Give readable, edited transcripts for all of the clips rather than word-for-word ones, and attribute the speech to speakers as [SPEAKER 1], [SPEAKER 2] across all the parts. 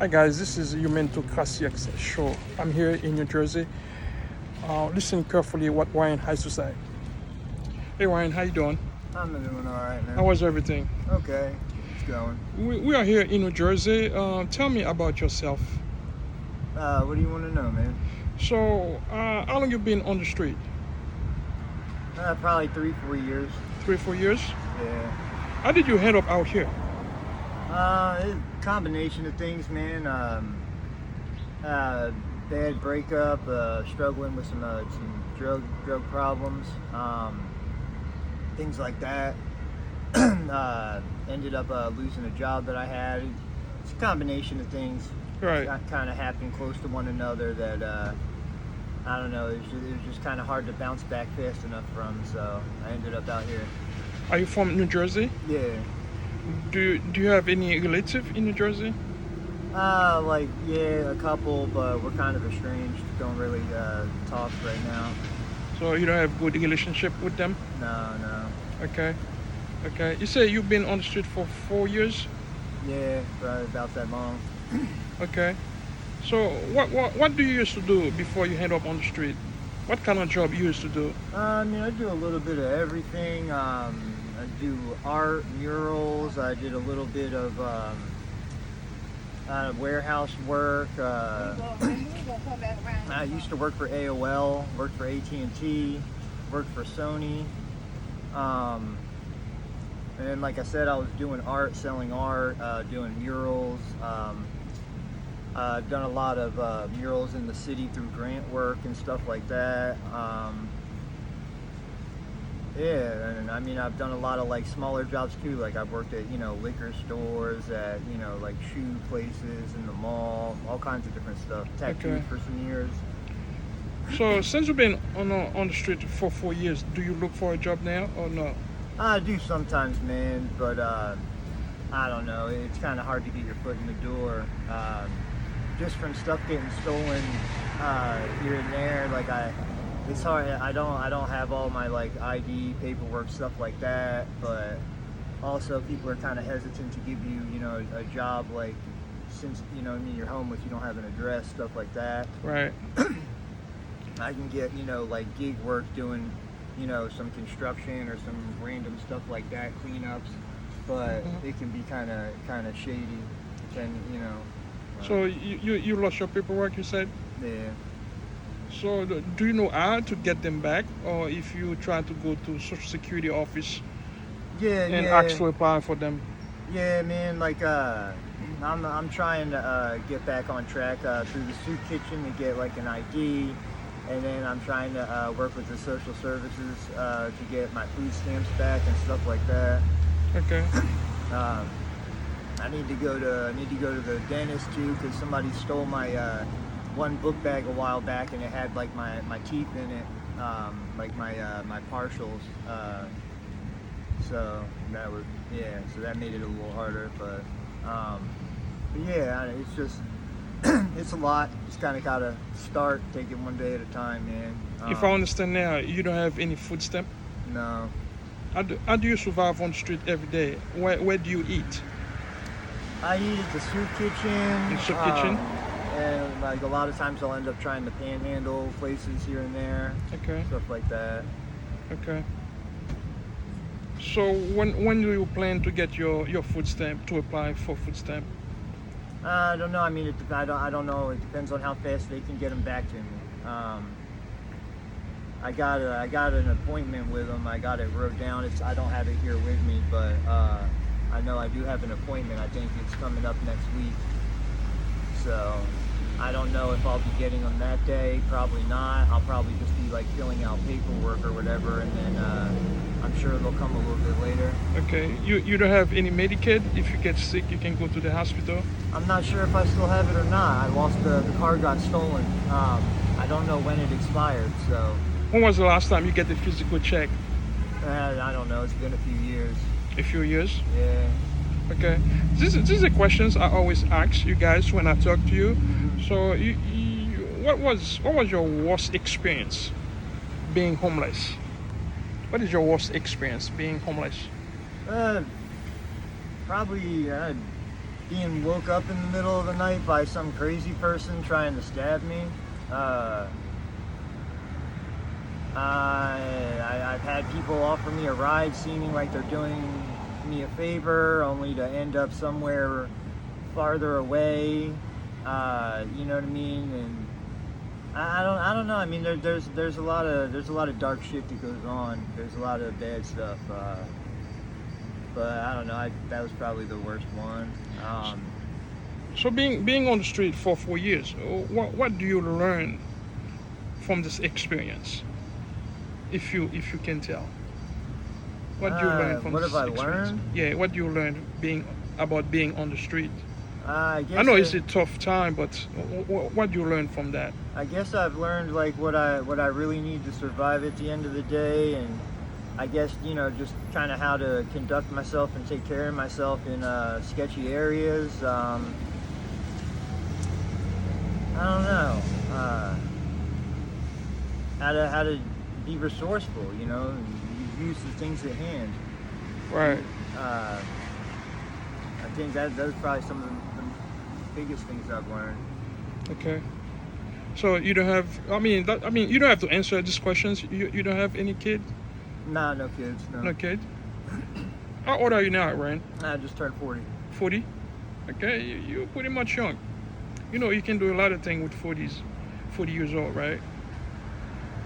[SPEAKER 1] Hi guys, this is Yumento Krasiak's show. I'm here in New Jersey. Listen carefully what Ryan has to say. Hey Ryan, how you doing?
[SPEAKER 2] I'm doing all right, man.
[SPEAKER 1] How was everything?
[SPEAKER 2] Okay, it's going.
[SPEAKER 1] We are here in New Jersey. Tell me about yourself.
[SPEAKER 2] What do you want to know, man?
[SPEAKER 1] So, how long you been on the street?
[SPEAKER 2] Probably 3-4 years.
[SPEAKER 1] 3-4 years?
[SPEAKER 2] Yeah.
[SPEAKER 1] How did you end up out here?
[SPEAKER 2] It's a combination of things, man. Bad breakup, struggling with some drug problems, things like that. Ended up losing a job that I had. It's a combination of things.
[SPEAKER 1] Right.
[SPEAKER 2] Kind of happened close to one another that I don't know. It was just kind of hard to bounce back fast enough from. So I ended up out here.
[SPEAKER 1] Are you from New Jersey?
[SPEAKER 2] Yeah.
[SPEAKER 1] Do you have any relative in New Jersey?
[SPEAKER 2] A couple, but we're kind of estranged. Don't really talk right now.
[SPEAKER 1] So you don't have good relationship with them?
[SPEAKER 2] No.
[SPEAKER 1] Okay. You say you've been on the street for 4 years?
[SPEAKER 2] Yeah, probably about that long.
[SPEAKER 1] Okay. So what do you used to do before you end up on the street? What kind of job you used to do?
[SPEAKER 2] I do a little bit of everything. I do art, murals. I did a little bit of warehouse work. I used to work for AOL, worked for AT&T, worked for Sony. And then, like I said, I was doing art, selling art, doing murals. I've done a lot of murals in the city through grant work and stuff like that. And I've done a lot of smaller jobs too. Like I've worked at liquor stores, at shoe places in the mall, all kinds of different stuff. Tattooed for some years.
[SPEAKER 1] So since you've been on the street for 4 years, do you look for a job now or no?
[SPEAKER 2] I do sometimes, man, but I don't know. It's kind of hard to get your foot in the door. Just from stuff getting stolen here and there. It's hard. I don't have all my ID paperwork, stuff like that. But also, people are kind of hesitant to give you a job since you're homeless, you don't have an address, stuff like that.
[SPEAKER 1] Right.
[SPEAKER 2] I can get gig work doing some construction or some random stuff like that, cleanups, but it can be kind of shady.
[SPEAKER 1] So you lost your paperwork, you said?
[SPEAKER 2] Yeah.
[SPEAKER 1] So do you know how to get them back, or if you try to go to Social Security office and actually apply for them?
[SPEAKER 2] Yeah, man. I'm trying to get back on track through the soup kitchen to get an ID, and then I'm trying to work with the social services to get my food stamps back and stuff like that.
[SPEAKER 1] Okay.
[SPEAKER 2] I need to go to the dentist too, because somebody stole my one book bag a while back, and it had my teeth in it, my partials. So that made it a little harder, but yeah, it's just it's a lot. Just kind of gotta start, take it one day at a time, man.
[SPEAKER 1] If I understand now, you don't have any food stamp?
[SPEAKER 2] No.
[SPEAKER 1] How do you survive on the street every day? Where do you eat?
[SPEAKER 2] I eat at the soup kitchen.
[SPEAKER 1] The soup kitchen?
[SPEAKER 2] And a lot of times I'll end up trying to panhandle places here and there.
[SPEAKER 1] Okay.
[SPEAKER 2] Stuff like that.
[SPEAKER 1] Okay. So when do you plan to get your food stamp, to apply for food stamp?
[SPEAKER 2] I don't know. I don't know. It depends on how fast they can get them back to me. I got an appointment with them. I got it wrote down. I don't have it here with me, but I know I do have an appointment. I think it's coming up next week. So I don't know if I'll be getting them that day. Probably not. I'll probably just be filling out paperwork or whatever, and then I'm sure they'll come a little bit later.
[SPEAKER 1] Okay. You don't have any Medicaid? If you get sick, you can go to the hospital?
[SPEAKER 2] I'm not sure if I still have it or not. I lost the car got stolen. I don't know when it expired, so.
[SPEAKER 1] When was the last time you get a physical check?
[SPEAKER 2] I don't know. It's been a few years.
[SPEAKER 1] A few years?
[SPEAKER 2] Yeah.
[SPEAKER 1] Okay. These are the questions I always ask you guys when I talk to you. So, what was your worst experience being homeless? What is your worst experience being homeless?
[SPEAKER 2] Probably being woke up in the middle of the night by some crazy person trying to stab me. I've had people offer me a ride seeming like they're doing me a favor, only to end up somewhere farther away. You know what I mean? And I don't know. I mean, there's a lot of dark shit that goes on. There's a lot of bad stuff. But I don't know. That was probably the worst one.
[SPEAKER 1] So being on the street for 4 years, what do you learn from this experience? If you can tell, what do you learn from
[SPEAKER 2] what
[SPEAKER 1] this
[SPEAKER 2] have I
[SPEAKER 1] experience?
[SPEAKER 2] learned?
[SPEAKER 1] Yeah, what do you learn about being on the street?
[SPEAKER 2] I guess
[SPEAKER 1] I know it's a tough time, but what do you learn from that?
[SPEAKER 2] I guess I've learned like what I really need to survive at the end of the day, and I guess, you know, just kind of how to conduct myself and take care of myself in sketchy areas. I don't know. How to be resourceful, you know, and use the things at hand.
[SPEAKER 1] Right.
[SPEAKER 2] I think those are probably some of the biggest things I've learned.
[SPEAKER 1] Okay. So you don't have. I mean, you don't have to answer these questions. You don't have any kid?
[SPEAKER 2] Nah, no kids. No.
[SPEAKER 1] No kid. How old are you now, Ryan?
[SPEAKER 2] I just turned 40.
[SPEAKER 1] 40. Okay, you're pretty much young. You know, you can do a lot of things with 40 years old, right?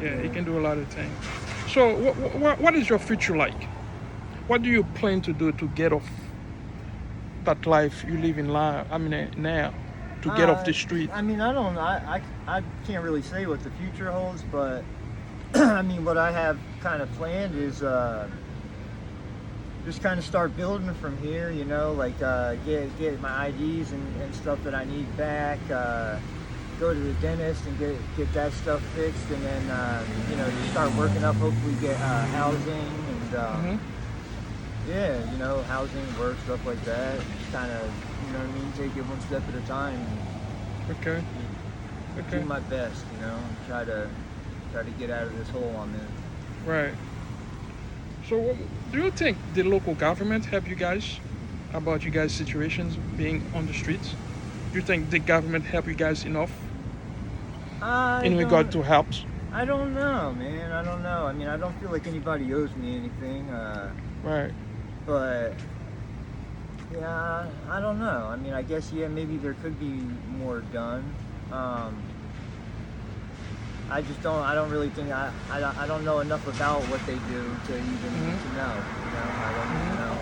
[SPEAKER 1] Yeah, you can do a lot of things. So, what is your future like? What do you plan to do to get off that life you live in now? To get off the street.
[SPEAKER 2] I mean, I can't really say what the future holds, but I mean, what I have kind of planned is just kind of start building from here. You know, like get my IDs and stuff that I need back. Go to the dentist and get that stuff fixed, and then you know, just start working up. Hopefully, get housing and yeah, you know, housing, work, stuff like that. Just kind of, you know what I mean, take it one step at a time.
[SPEAKER 1] Okay.
[SPEAKER 2] Do my best, you know, and try to get out of this hole I'm in.
[SPEAKER 1] Right. So, do you think the local government help you guys about you guys' situations being on the streets? Do you think the government help you guys enough in regard to helps?
[SPEAKER 2] I don't know, man. I don't know. I mean, I don't feel like anybody owes me anything.
[SPEAKER 1] Right.
[SPEAKER 2] But yeah, I don't know. I mean, I guess maybe there could be more done. I just don't. I don't really think I don't know enough about what they do to even to know. You know, I don't even know.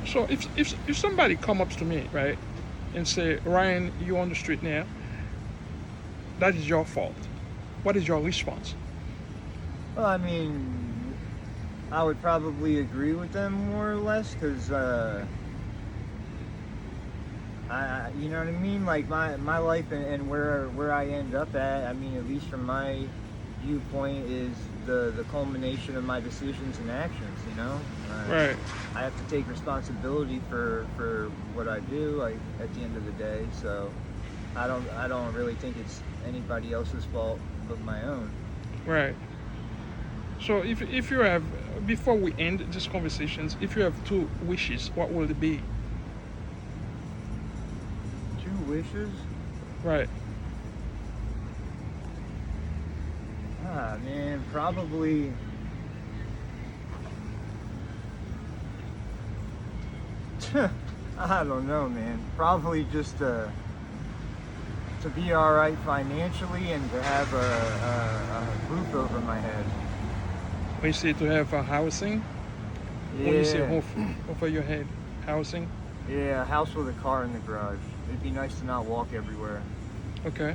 [SPEAKER 1] So if somebody come up to me, right, and say, Ryan, you're on the street now, that is your fault. What is your response?
[SPEAKER 2] Well, I mean, I would probably agree with them more or less, because you know what I mean? Like my life and where I end up at, I mean, at least from my viewpoint, is the culmination of my decisions and actions, you know?
[SPEAKER 1] Right.
[SPEAKER 2] I have to take responsibility for what I do at the end of the day, so I don't really think it's anybody else's fault but my own.
[SPEAKER 1] Right. So if you have, before we end these conversations, if you have 2 wishes, what will it be?
[SPEAKER 2] 2 wishes?
[SPEAKER 1] Right.
[SPEAKER 2] Man, probably I don't know, man. Probably just to be all right financially and to have a roof over my head.
[SPEAKER 1] When you say to have a housing,
[SPEAKER 2] Yeah.
[SPEAKER 1] when you say roof over your head, housing,
[SPEAKER 2] Yeah, a house with a car in the garage. It'd be nice to not walk everywhere.
[SPEAKER 1] okay.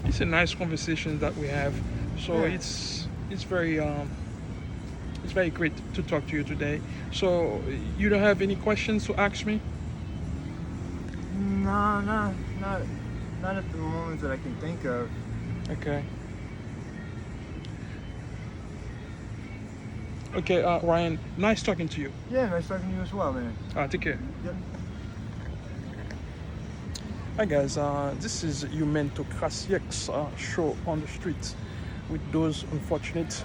[SPEAKER 1] It's a nice conversation that we have. So
[SPEAKER 2] Yeah.
[SPEAKER 1] it's very great to talk to you today. So you don't have any questions to ask me?
[SPEAKER 2] No, not at the moment that I can think of.
[SPEAKER 1] Okay. Okay, Ryan, nice talking to you.
[SPEAKER 2] Yeah, nice talking to you as well, man.
[SPEAKER 1] Take care.
[SPEAKER 2] Yep.
[SPEAKER 1] Hi guys, this is Humento Krasiek's show on the streets with those unfortunate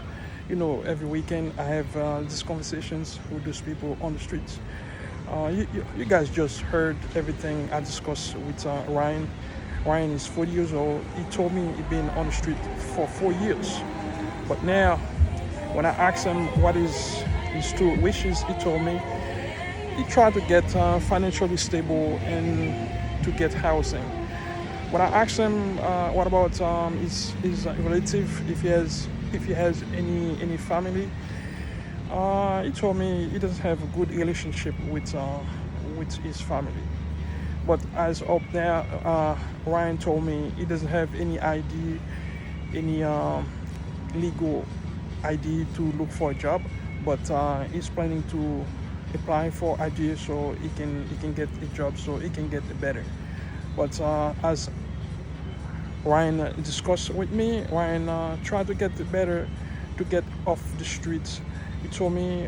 [SPEAKER 1] you know, every weekend I have these conversations with those people on the streets. You guys just heard everything I discussed with Ryan. Ryan is 40 years old. He told me he'd been on the street for 4 years. But now, when I asked him what is his two wishes, he told me he tried to get financially stable and to get housing. When I asked him what about his relative, if he has any family, he told me he doesn't have a good relationship with his family. But as of now, Ryan told me he doesn't have any ID, any legal ID to look for a job, but he's planning to apply for ID so he can get a job, so he can get better. But as Ryan discussed with me, Ryan tried to get better, to get off the streets. He told me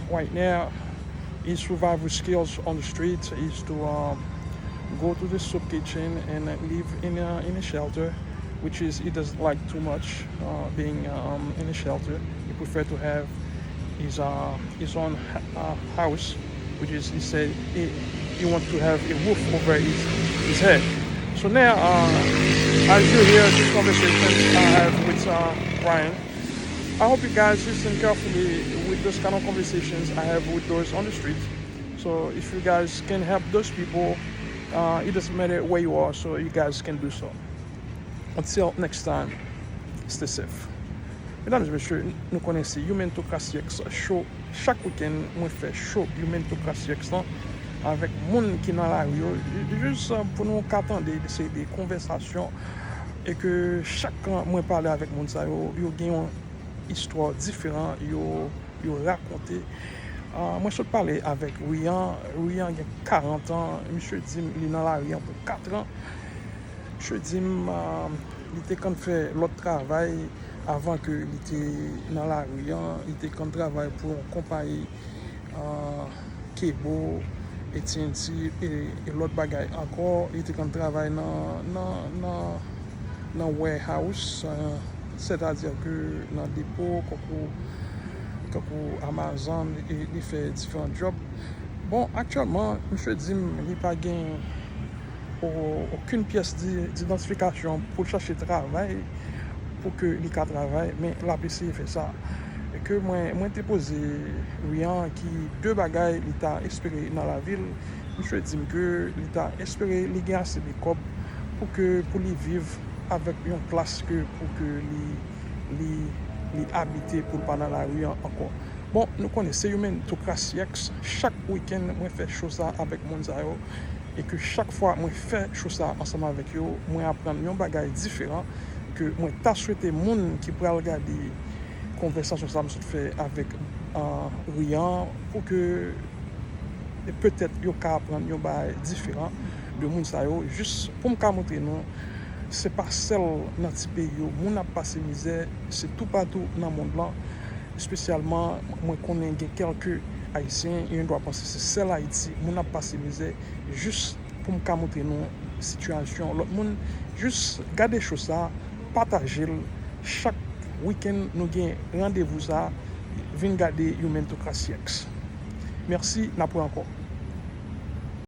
[SPEAKER 1] right now his survival skills on the streets is to go to the soup kitchen and live in a shelter, which is he doesn't like too much being in a shelter. He prefer to have his own house, which is he said he wants to have a roof over his head. So now, as you hear this conversation I have with Ryan, I hope you guys listen carefully with those kind of conversations I have with those on the street. So if you guys can help those people, it doesn't matter where you are, so you guys can do so. Until next time, stay safe. Mesdames et messieurs, nous connaissons Human Tocracy X show. Chaque week-end, moi fais show Human Tocracy X avec monde qui dans la rue, juste pour nous attendre des conversations et que chacun moi parler avec monde ça yo gagne une histoire différente, yo raconter. Moi je parler avec Rian a 40 ans, monsieur dit il est dans la rue pour 4 ans. Je dis il était quand fait l'autre travail avant que il était dans la rue, il était quand travail pour une compagnie Kebo et TNT et l'autre bagaille encore, il était quand travail dans warehouse, c'est-à-dire que dans dépôt comme Amazon il fait différents jobs. Bon, actuellement, monsieur dit il n'a pas gagné aucune pièce d'identification pour chercher travail, pour que les cas travaillent, mais la PC fait ça. Et que moi t'ai posé Rian qui deux bagailles il t'a espéré dans la ville. Je dis que il t'a espéré les gars assez de cop pour les vivre avec une place que pour que les habiter pour pas dans la rue encore. Bon, nous connaissons Human Tocracy X. Chaque week-end moi fais chose ça avec Monzayo et que chaque fois moi fais chose ça ensemble avec eux, moi apprendre un bagage différent que moi t'as souhaité monde qui pourrait regarder conversation ça me fait avec Rian pour que et peut-être yo ka apprendre un bagage différent de monde ça yo juste pour me montrer non c'est pas seul dans petit pays yo monde a passé misère, c'est tout partout dans le monde là, spécialement moi connais quelques haïtiens et on doit penser c'est seul Haïti monde a passé misère juste pour me montrer non situation l'autre monde juste garder choses ça partager chaque week-end nous gain rendez-vous ça venir garder Human Tocracy X. Merci n'a pas encore